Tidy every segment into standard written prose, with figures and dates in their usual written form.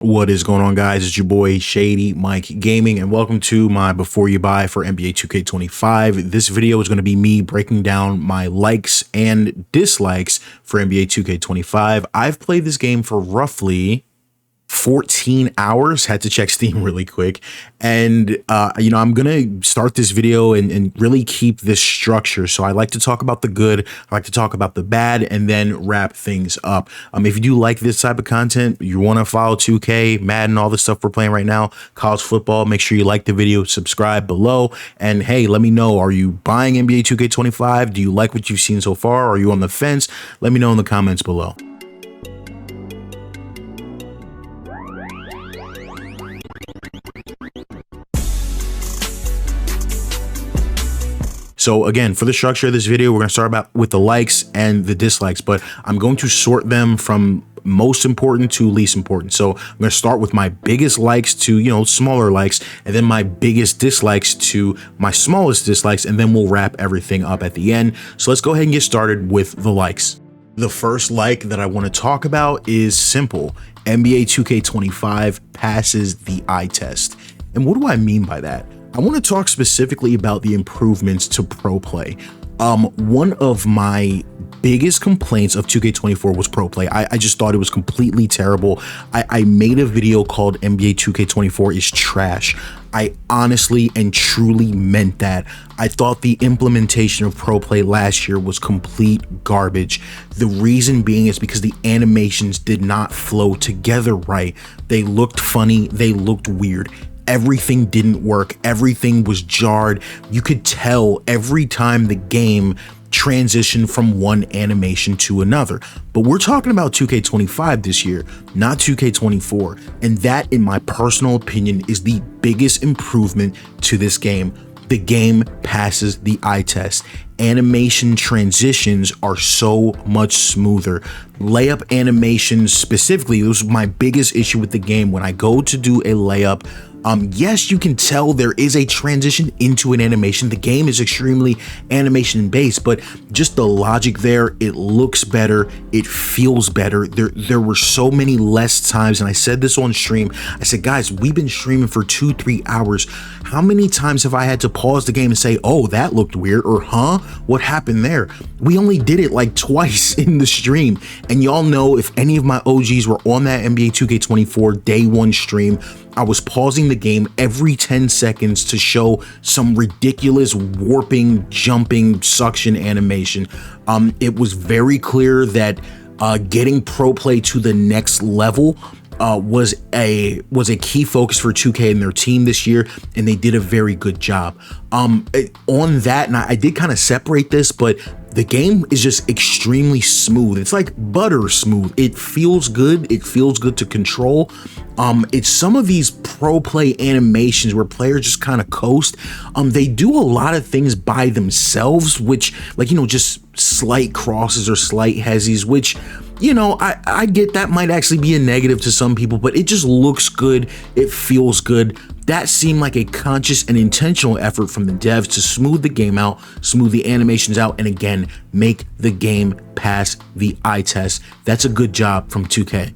What is going on, guys? It's your boy Shady Mike Gaming, and welcome to my before you buy for NBA 2K25. This video is going to be me breaking down my likes and dislikes for NBA 2K25. I've played this game for roughly 14 hours. Had to check Steam really quick, and I'm gonna start this video and really keep this structure. So I like to talk about the good, I like to talk about the bad, and then wrap things up. If you do like this type of content, you want to follow 2K, Madden, all the stuff we're playing right now, college football, make sure you like the video, subscribe below, and hey, let me know, are you buying NBA 2K25? Do you like what you've seen so far? Are you on the fence? Let me know in the comments below. So again, for the structure of this video, we're going to start with the likes and the dislikes, but I'm going to sort them from most important to least important. So I'm going to start with my biggest likes to, smaller likes, and then my biggest dislikes to my smallest dislikes, and then we'll wrap everything up at the end. So let's go ahead and get started with the likes. The first like that I want to talk about is simple. NBA 2K25 passes the eye test. And what do I mean by that? I want to talk specifically about the improvements to ProPlay. One of my biggest complaints of 2K24 was ProPlay. I just thought it was completely terrible. I made a video called NBA 2K24 is trash. I honestly and truly meant that. I thought the implementation of ProPlay last year was complete garbage. The reason being is because the animations did not flow together right. They looked funny, they looked weird. Everything didn't work. Everything was jarred. You could tell every time the game transitioned from one animation to another. But we're talking about 2K25 this year, not 2K24. And that, in my personal opinion, is the biggest improvement to this game. The game passes the eye test. Animation transitions are so much smoother. Layup animations specifically, this was my biggest issue with the game. When I go to do a layup, yes, you can tell there is a transition into an animation. The game is extremely animation based, but just the logic there, it looks better, it feels better. There were so many less times, and I said this on stream, I said, guys, we've been streaming for 2-3 hours. How many times have I had to pause the game and say, oh, that looked weird, or huh, what happened there? We only did it like twice in the stream, and y'all know, if any of my OGs were on that NBA 2K24 day one stream, I was pausing the game every 10 seconds to show some ridiculous warping, jumping, suction animation. It was very clear that getting ProPlay to the next level was a key focus for 2K and their team this year, and they did a very good job. On that, and I did kind of separate this, but the game is just extremely smooth. It's like butter smooth. It feels good. It feels good to control. It's some of these ProPlay animations where players just kind of coast. They do a lot of things by themselves, which, like, just slight crosses or slight hezzies, which, I get that might actually be a negative to some people, but it just looks good. It feels good. That seemed like a conscious and intentional effort from the devs to smooth the game out, smooth the animations out, and again, make the game pass the eye test. That's a good job from 2K.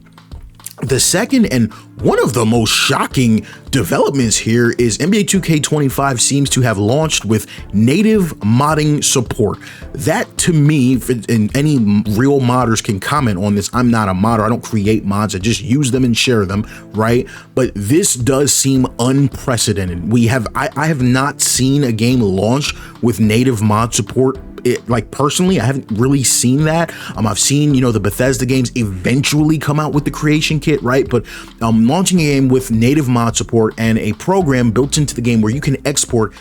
The second and one of the most shocking developments here is NBA 2K25 seems to have launched with native modding support. That, to me, and any real modders can comment on this. I'm not a modder. I don't create mods. I just use them and share them, right? But this does seem unprecedented. I have not seen a game launch with native mod support. Personally, I haven't really seen that. I've seen, the Bethesda games eventually come out with the creation kit, right? But launching a game with native mod support and a program built into the game where you can export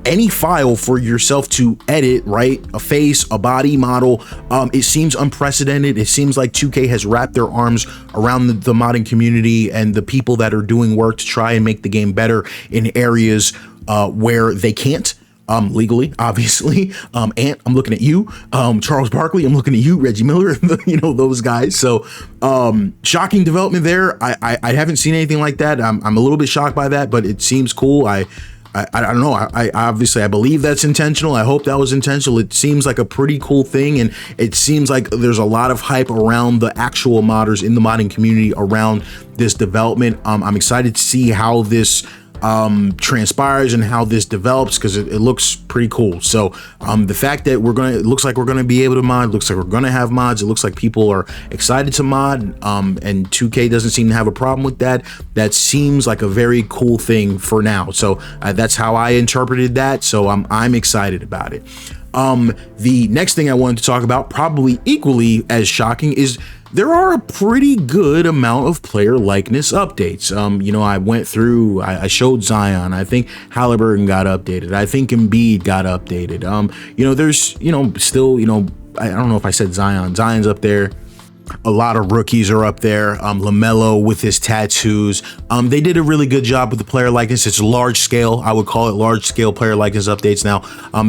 any file for yourself to edit, right? A face, a body model. It seems unprecedented. It seems like 2K has wrapped their arms around the modding community and the people that are doing work to try and make the game better in areas where they can't. Legally, obviously. Ant, I'm looking at you. Charles Barkley, I'm looking at you. Reggie Miller, those guys. So shocking development there. I haven't seen anything like that. I'm a little bit shocked by that, but it seems cool. I don't know. I obviously, I believe that's intentional. I hope that was intentional. It seems like a pretty cool thing, and it seems like there's a lot of hype around the actual modders in the modding community around this development. I'm excited to see how this transpires and how this develops, because it looks pretty cool. So the fact that it looks like we're gonna be able to mod, looks like we're gonna have mods, it looks like people are excited to mod, and 2K doesn't seem to have a problem with that. That seems like a very cool thing for now. So that's how I interpreted that. So I'm excited about it. The next thing I wanted to talk about, probably equally as shocking, is there are a pretty good amount of player likeness updates. You know, I went through, I showed Zion. I think Halliburton got updated. I think Embiid got updated. You know, there's, you know, still, you know, I don't know if I said Zion. Zion's up there. A lot of rookies are up there. LaMelo with his tattoos. They did a really good job with the player likeness. It's large scale. I would call it large scale player likeness updates now.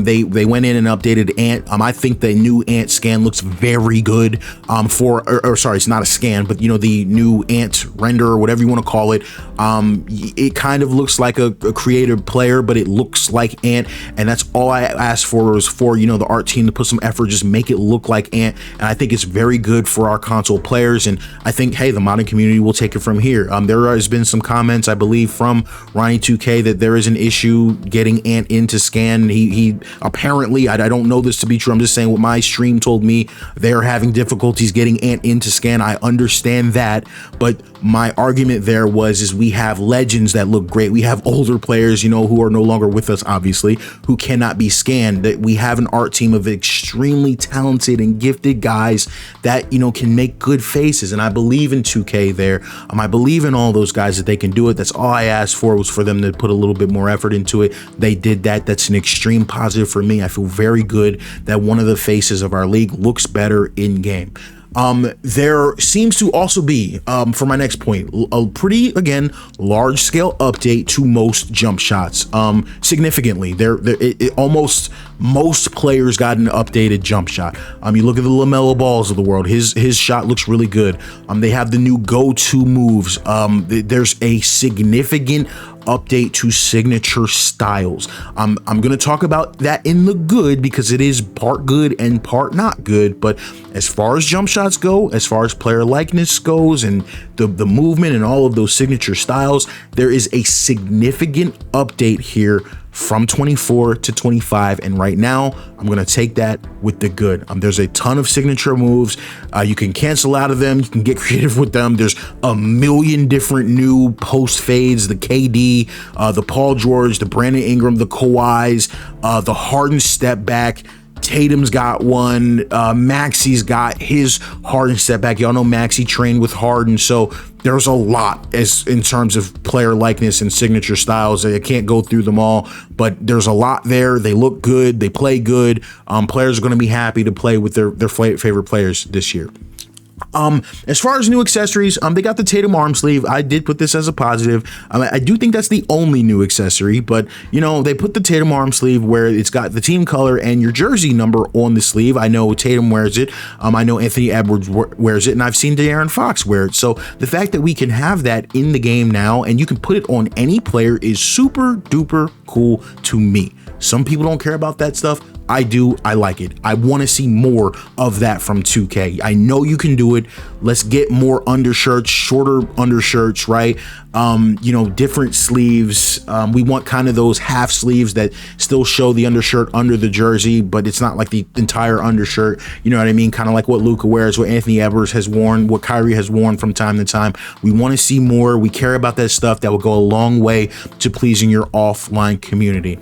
They went in and updated Ant. I think the new Ant scan looks very good. Sorry, it's not a scan, but you know, the new Ant render or whatever you want to call it. It kind of looks like a creative player, but it looks like Ant, and that's all I asked for, was for, you know, the art team to put some effort, just make it look like Ant. And I think it's very good for our console players, and I think, hey, the modding community will take it from here. There has been some comments, I believe, from Ronnie2K that there is an issue getting Ant into scan. He apparently, I don't know this to be true, I'm just saying what my stream told me, they're having difficulties getting Ant into scan. I understand that, but my argument there is we have legends that look great. We have older players, you know, who are no longer with us, obviously, who cannot be scanned. That we have an art team of extremely talented and gifted guys that, you know, can make good faces, and I believe in 2K there. I believe in all those guys that they can do it. That's all I asked for, was for them to put a little bit more effort into it. They did that. That's an extreme positive for me. I feel very good that one of the faces of our league looks better in game. There seems to also be, for my next point, a pretty, again, large scale update to most jump shots. Significantly, almost most players got an updated jump shot. You look at the LaMelo Balls of the world, his shot looks really good. They have the new go-to moves. There's a significant update to signature styles. I'm going to talk about that in the good, because it is part good and part not good. But as far as jump shots go, as far as player likeness goes, and the movement and all of those signature styles, there is a significant update here from 24 to 25, and right now I'm going to take that with the good. There's a ton of signature moves. You can cancel out of them, you can get creative with them. There's a million different new post fades, the KD, the Paul George, the Brandon Ingram, the Kawhis, the Harden step back. Tatum's got one. Maxi's got his Harden step back. Y'all know Maxi trained with Harden, so there's a lot as in terms of player likeness and signature styles. I can't go through them all, but there's a lot there. They look good. They play good. Players are going to be happy to play with their favorite players this year. As far as new accessories, they got the Tatum arm sleeve. I did put this as a positive. I do think that's the only new accessory, but you know, they put the Tatum arm sleeve where it's got the team color and your jersey number on the sleeve. I know Tatum wears it. I know Anthony Edwards wears it, and I've seen De'Aaron Fox wear it. So the fact that we can have that in the game now and you can put it on any player is super duper cool to me. Some people don't care about that stuff. I do. I like it. I want to see more of that from 2K. I know you can do it. Let's get more undershirts, shorter undershirts, right? You know, different sleeves. We want kind of those half sleeves that still show the undershirt under the jersey, but it's not like the entire undershirt. You know what I mean? Kind of like what Luka wears, what Anthony Edwards has worn, what Kyrie has worn from time to time. We want to see more. We care about that stuff. That will go a long way to pleasing your offline community.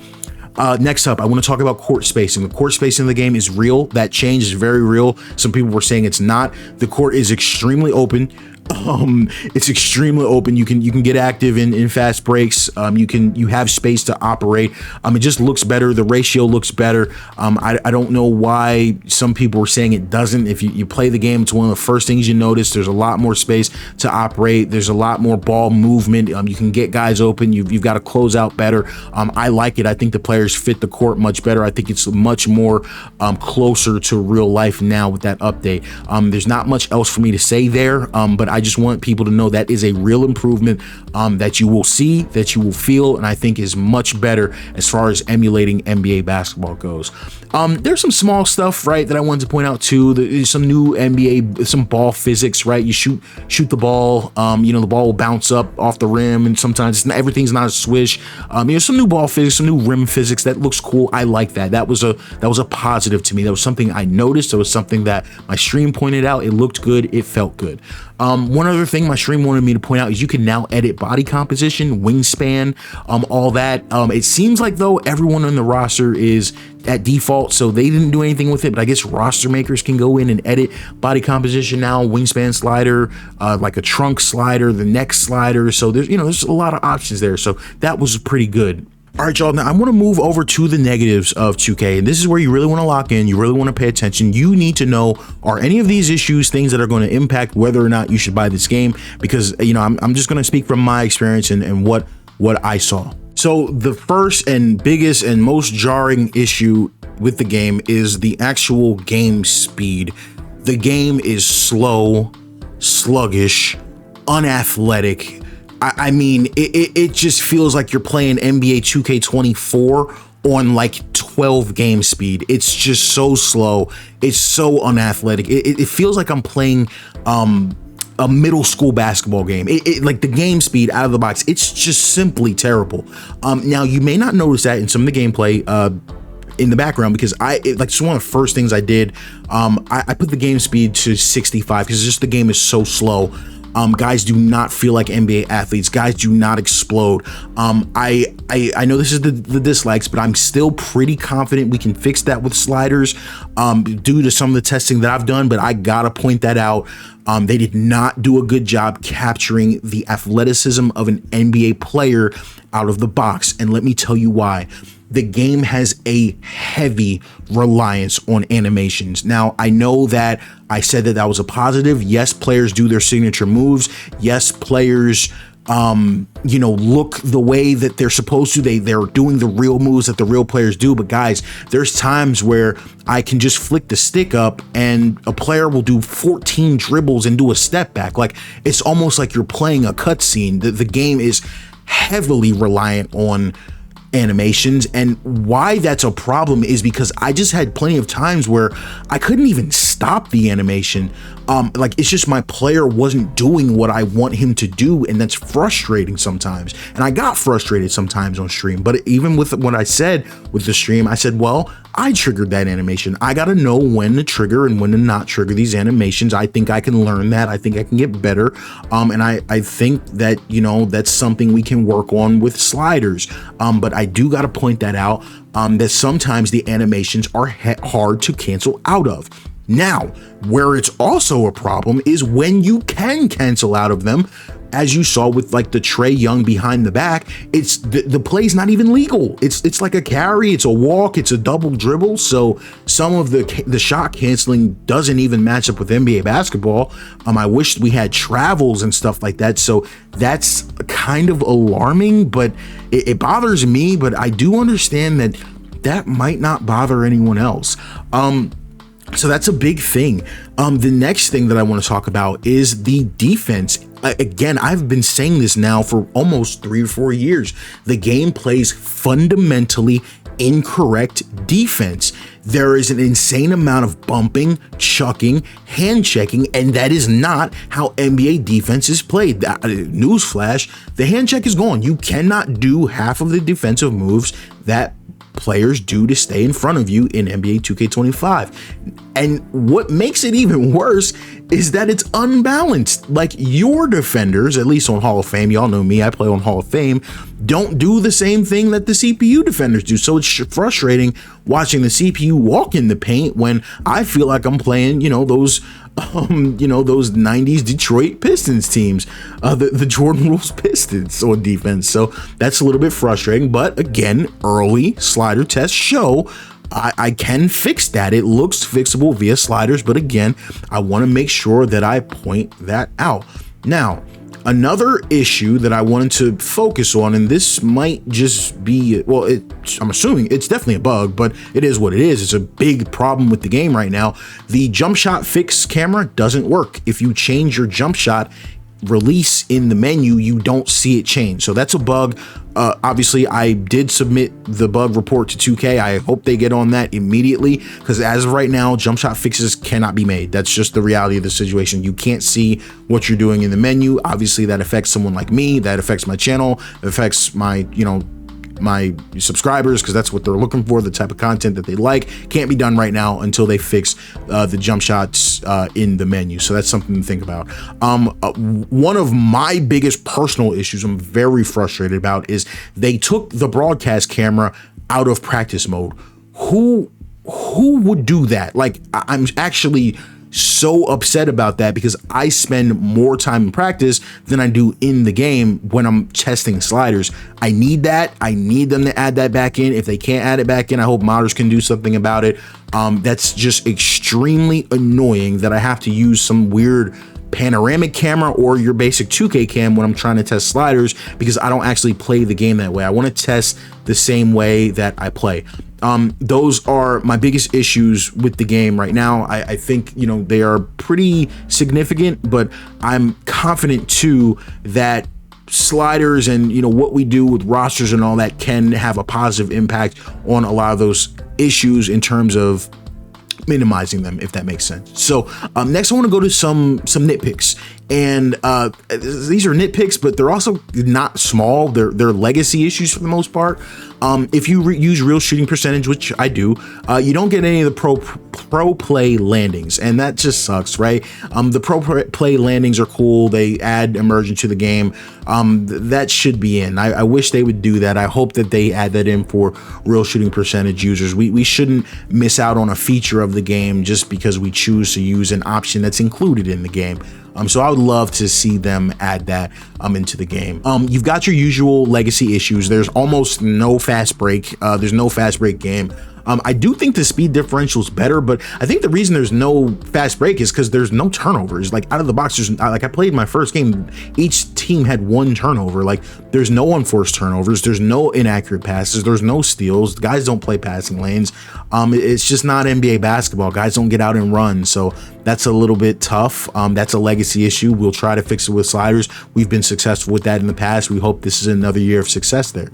Next up, I want to talk about court spacing. The court spacing in the game is real. That change is very real. Some people were saying it's not. The court is extremely open. It's extremely open. You can get active in fast breaks. You have space to operate. It just looks better. The ratio looks better. I don't know why some people were saying it doesn't. If you play the game, it's one of the first things you notice. There's a lot more space to operate. There's a lot more ball movement. You can get guys open. You've got to close out better. I like it. I think the players fit the court much better. I think it's much more closer to real life now with that update. There's not much else for me to say there, but I just want people to know that is a real improvement that you will see, that you will feel, and I think is much better as far as emulating NBA basketball goes. There's some small stuff, right, that I wanted to point out too. There's some new NBA, some ball physics, right? You shoot the ball, the ball will bounce up off the rim, and sometimes everything's not a swish. Some new ball physics, some new rim physics that looks cool. I like that. That was a positive to me. That was something I noticed. That was something that my stream pointed out. It looked good. It felt good. One other thing my stream wanted me to point out is you can now edit body composition, wingspan, all that. It seems like though everyone on the roster is at default, so they didn't do anything with it, but I guess roster makers can go in and edit body composition now, wingspan slider, like a trunk slider, the neck slider. So there's a lot of options there. So that was pretty good. All right, y'all, now I want to move over to the negatives of 2K, and this is where you really want to lock in, you really want to pay attention. You need to know, are any of these issues things that are going to impact whether or not you should buy this game? Because, I'm just going to speak from my experience and what I saw. So the first and biggest and most jarring issue with the game is the actual game speed. The game is slow, sluggish, unathletic. I mean, it just feels like you're playing NBA 2K24 on like 12 game speed. It's just so slow. It's so unathletic. It feels like I'm playing a middle school basketball game. Like the game speed out of the box, it's just simply terrible. Now you may not notice that in some of the gameplay in the background, because it's one of the first things I did. I put the game speed to 65 because just the game is so slow. Guys do not feel like NBA athletes. Guys do not explode. I know this is the dislikes, but I'm still pretty confident we can fix that with sliders due to some of the testing that I've done, but I gotta point that out. They did not do a good job capturing the athleticism of an NBA player out of the box, and let me tell you why. The game has a heavy reliance on animations. Now, I know that I said that was a positive. Yes, players do their signature moves. Yes, players, look the way that they're supposed to. They're doing the real moves that the real players do. But guys, there's times where I can just flick the stick up and a player will do 14 dribbles and do a step back. Like, it's almost like you're playing a cutscene. The game is heavily reliant on animations, and why that's a problem is because I just had plenty of times where I couldn't even stop the animation. It's just my player wasn't doing what I want him to do, and that's frustrating sometimes. And I got frustrated sometimes on stream, but even with what I said with the stream, I said, well, I triggered that animation. I got to know when to trigger and when to not trigger these animations. I think I can learn that. I think I can get better. And I think that, that's something we can work on with sliders. But I do got to point that out, that sometimes the animations are hard to cancel out of. Now, where it's also a problem is when you can cancel out of them, as you saw with like the Trae Young behind the back. It's the play's not even legal. It's like a carry, it's a walk, it's a double dribble. So some of the shot canceling doesn't even match up with NBA basketball. I wish we had travels and stuff like that. So that's kind of alarming, but it bothers me. But I do understand that might not bother anyone else. So that's a big thing. The next thing that I want to talk about is the defense. Again, I've been saying this now for almost 3 or 4 years. The game plays fundamentally incorrect defense. There is an insane amount of bumping, chucking, hand checking, and that is not how NBA defense is played. Newsflash, the hand check is gone. You cannot do half of the defensive moves that players do to stay in front of you in NBA 2K25. And what makes it even worse is that it's unbalanced. Like, your defenders, at least on Hall of Fame, y'all know me, I play on Hall of Fame, don't do the same thing that the CPU defenders do. So it's frustrating watching the CPU walk in the paint when I feel like I'm playing, those 90s Detroit Pistons teams, the Jordan Rules Pistons on defense. So that's a little bit frustrating, but again, early slider tests show I can fix that. It looks fixable via sliders, but again, I want to make sure that I point that out. Now, Another issue that I wanted to focus on, and this might just be, well, I'm assuming it's definitely a bug, but it is what it is. It's a big problem with the game right now. The Jumpshot Fix camera doesn't work. If you change your jump shot release in the menu, you don't see it change. So that's a bug. Obviously, I did submit the bug report to 2K. I hope they get on that immediately, because as of right now, Jumpshot Fixes cannot be made. That's just the reality of the situation. You can't see what you're doing in the menu. Obviously, that affects someone like me. That affects my channel. It affects my, my subscribers, because that's what they're looking for, the type of content that they like. Can't be done right now until they fix the jump shots in the menu. So that's something to think about. One of my biggest personal issues I'm very frustrated about is they took the broadcast camera out of practice mode. Who would do that? Like, I'm actually so upset about that, because I spend more time in practice than I do in the game when I'm testing sliders. I need that. I need them to add that back in. If they can't add it back in, I hope modders can do something about it. That's just extremely annoying that I have to use some weird panoramic camera or your basic 2K cam when I'm trying to test sliders, because I don't actually play the game that way. I want to test the same way that I play. Those are my biggest issues with the game right now. I think, they are pretty significant, but I'm confident too that sliders and, what we do with rosters and all that can have a positive impact on a lot of those issues in terms of minimizing them, if that makes sense. So next I want to go to some nitpicks, and these are nitpicks, but they're also not small. They're legacy issues for the most part. If you use real shooting percentage, which I do, you don't get any of the ProPlay landings, and that just sucks, right? The ProPlay landings are cool. They add immersion to the game. That should be in. I wish they would do that. I hope that they add that in for real shooting percentage users. We shouldn't miss out on a feature of the game just because we choose to use an option that's included in the game. So I would love to see them add that into the game. You've got your usual legacy issues. There's almost no fast break. There's no fast break game. I do think the speed differential is better, but I think the reason there's no fast break is because there's no turnovers. Like, out of the box, there's like, I played my first game, each team had one turnover. Like, there's no unforced turnovers, there's no inaccurate passes, there's no steals. The guys don't play passing lanes. It's just not NBA basketball. Guys don't get out and run, so that's a little bit tough. That's a legacy issue. We'll try to fix it with sliders. We've been successful with that in the past. We hope this is another year of success there.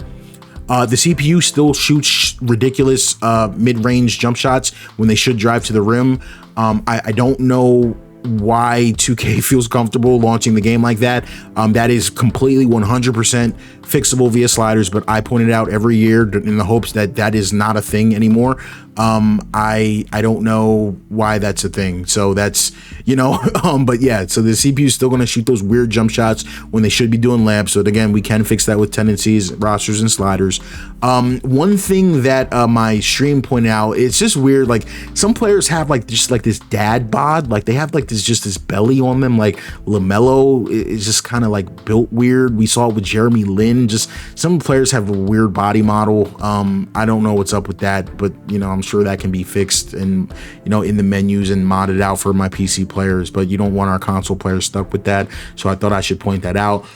The CPU still shoots ridiculous mid-range jump shots when they should drive to the rim. I don't know why 2K feels comfortable launching the game like that. That is completely 100% fixable via sliders, but I point it out every year in the hopes that that is not a thing anymore. I don't know why that's a thing. So that's, but yeah, so the CPU is still going to shoot those weird jump shots when they should be doing labs. So again, we can fix that with tendencies, rosters, and sliders. One thing that my stream pointed out, it's just weird. Like, some players have just like this dad bod, like they have like this belly on them, like LaMelo is just kind of like built weird. We saw it with Jeremy Lin. Just some players have a weird body model. I don't know what's up with that, but I'm sure that can be fixed and in the menus and modded out for my PC players, but you don't want our console players stuck with that. So I thought I should point that out.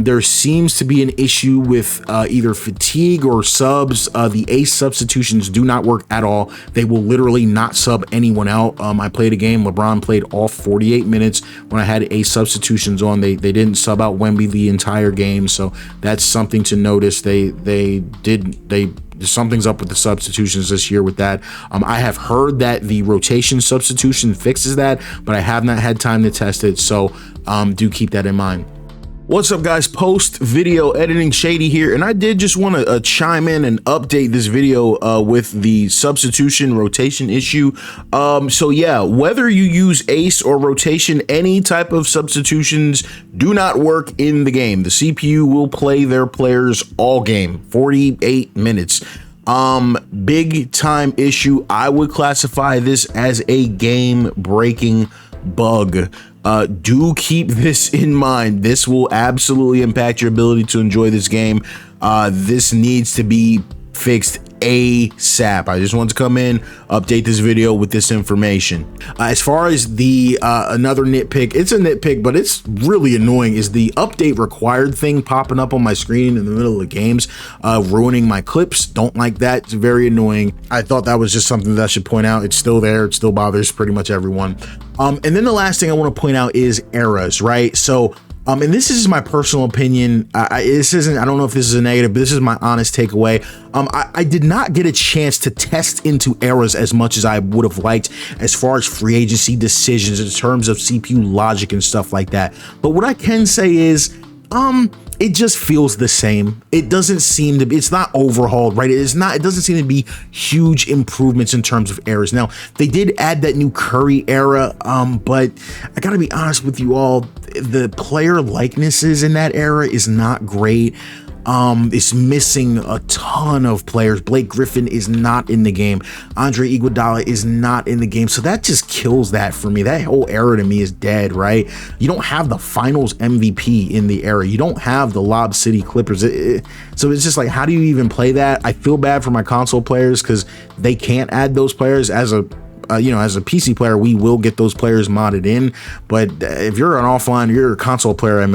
There seems to be an issue with either fatigue or subs. The ace substitutions do not work at all. They will literally not sub anyone out. I played a game, LeBron played all 48 minutes when I had ace substitutions on. They didn't sub out Wemby the entire game, so that's something to notice. Something's up with the substitutions this year with that. I have heard that the rotation substitution fixes that, but I have not had time to test it, so do keep that in mind. What's up, guys? Post video editing, Shady here, and I did just want to chime in and update this video with the substitution rotation issue. So yeah, whether you use ace or rotation, any type of substitutions do not work in the game. The CPU will play their players all game, 48 minutes. Big time issue. I would classify this as a game breaking bug. Do keep this in mind. This will absolutely impact your ability to enjoy this game. This needs to be fixed ASAP. I just wanted to come in, update this video with this information. As far as the another nitpick, it's a nitpick, but it's really annoying, is the update required thing popping up on my screen in the middle of the games, ruining my clips. Don't like that. It's very annoying. I thought that was just something that I should point out. It's still there. It still bothers pretty much everyone. And then the last thing I want to point out is eras, right? So and this is my personal opinion. This isn't, I don't know if this is a negative, but this is my honest takeaway. I did not get a chance to test into eras as much as I would have liked as far as free agency decisions in terms of CPU logic and stuff like that. But what I can say is, it just feels the same. It doesn't seem to be, it's not overhauled, right? It doesn't seem to be huge improvements in terms of eras. Now, they did add that new Curry era, but I gotta be honest with you all, the player likenesses in that era is not great. It's missing a ton of players. Blake Griffin is not in the game. Andre Iguodala is not in the game. So that just kills that for me. That whole era to me is dead, right? You don't have the finals MVP in the era. You don't have the Lob City Clippers. So it's just like, how do you even play that? I feel bad for my console players because they can't add those players. As a as a PC player, we will get those players modded in, but if you're an offline, you're a console player, I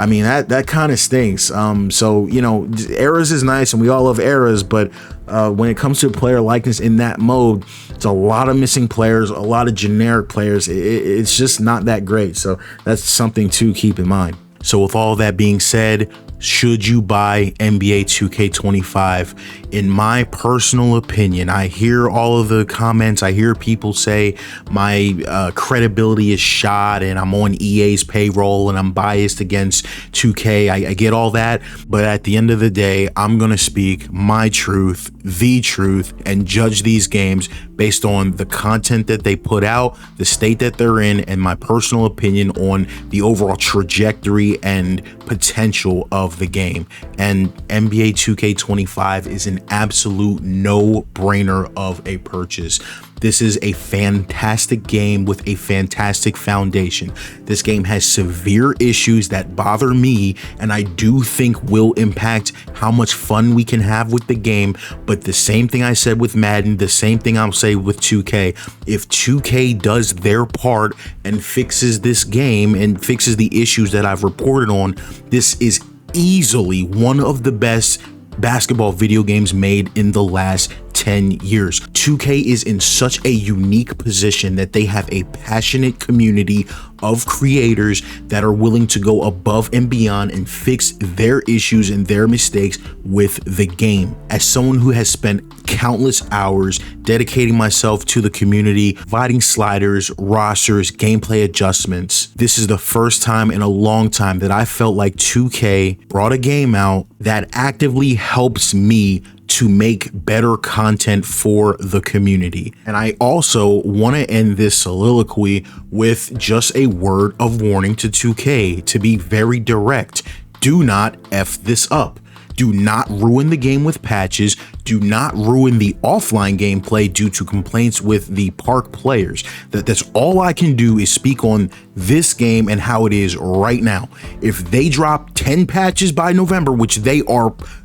mean, that kind of stinks. So, eras is nice and we all love eras, but when it comes to player likeness in that mode, it's a lot of missing players, a lot of generic players. It's just not that great. So that's something to keep in mind. So with all that being said, should you buy NBA 2K25? In my personal opinion, I hear all of the comments. I hear people say my credibility is shot and I'm on EA's payroll and I'm biased against 2K. I get all that. But at the end of the day, I'm going to speak my truth, the truth, and judge these games based on the content that they put out, the state that they're in, and my personal opinion on the overall trajectory and potential of the game. And NBA 2K25 is an absolute no-brainer of a purchase. This is a fantastic game with a fantastic foundation. This game has severe issues that bother me, and I do think will impact how much fun we can have with the game. But the same thing I said with Madden, the same thing I'll say with 2K. If 2K does their part and fixes this game and fixes the issues that I've reported on, this is easily one of the best basketball video games made in the last 10 years. 2K is in such a unique position that they have a passionate community of creators that are willing to go above and beyond and fix their issues and their mistakes with the game. As someone who has spent countless hours dedicating myself to the community, providing sliders, rosters, gameplay adjustments, this is the first time in a long time that I felt like 2K brought a game out that actively helps me to make better content for the community. And I also want to end this soliloquy with just a word of warning to 2K, to be very direct. Do not F this up. Do not ruin the game with patches. Do not ruin the offline gameplay due to complaints with the park players. That's all I can do is speak on this game and how it is right now. If they drop 10 patches by November, which they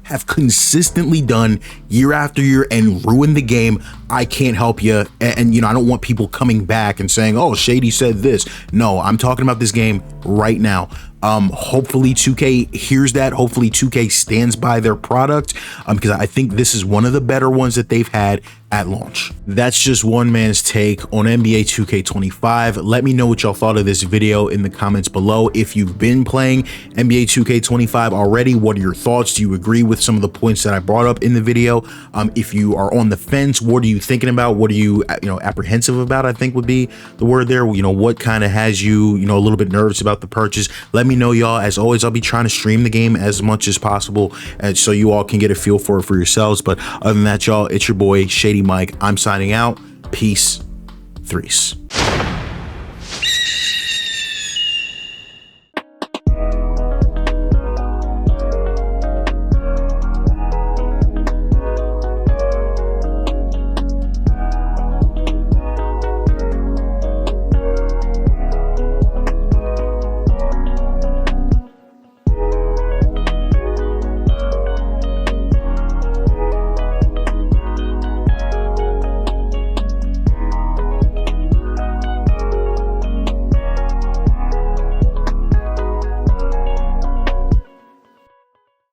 have consistently done year after year, and ruin the game, I can't help you. And I don't want people coming back and saying, oh, Shady said this. No, I'm talking about this game right now. Hopefully 2K hears that. Hopefully 2K stands by their product, because I think this is one of the better ones that they've had at launch. That's just one man's take on NBA 2K25. Let me know what y'all thought of this video in the comments below. If you've been playing NBA 2K25 already, what are your thoughts? Do you agree with some of the points that I brought up in the video? If you are on the fence, what are you thinking about? What are you, apprehensive about, I think would be the word there. What kind of has you, a little bit nervous about the purchase? Let me know, y'all. As always, I'll be trying to stream the game as much as possible, and so you all can get a feel for it for yourselves. But other than that, y'all, it's your boy Shady Mike. I'm signing out. Peace. Threes.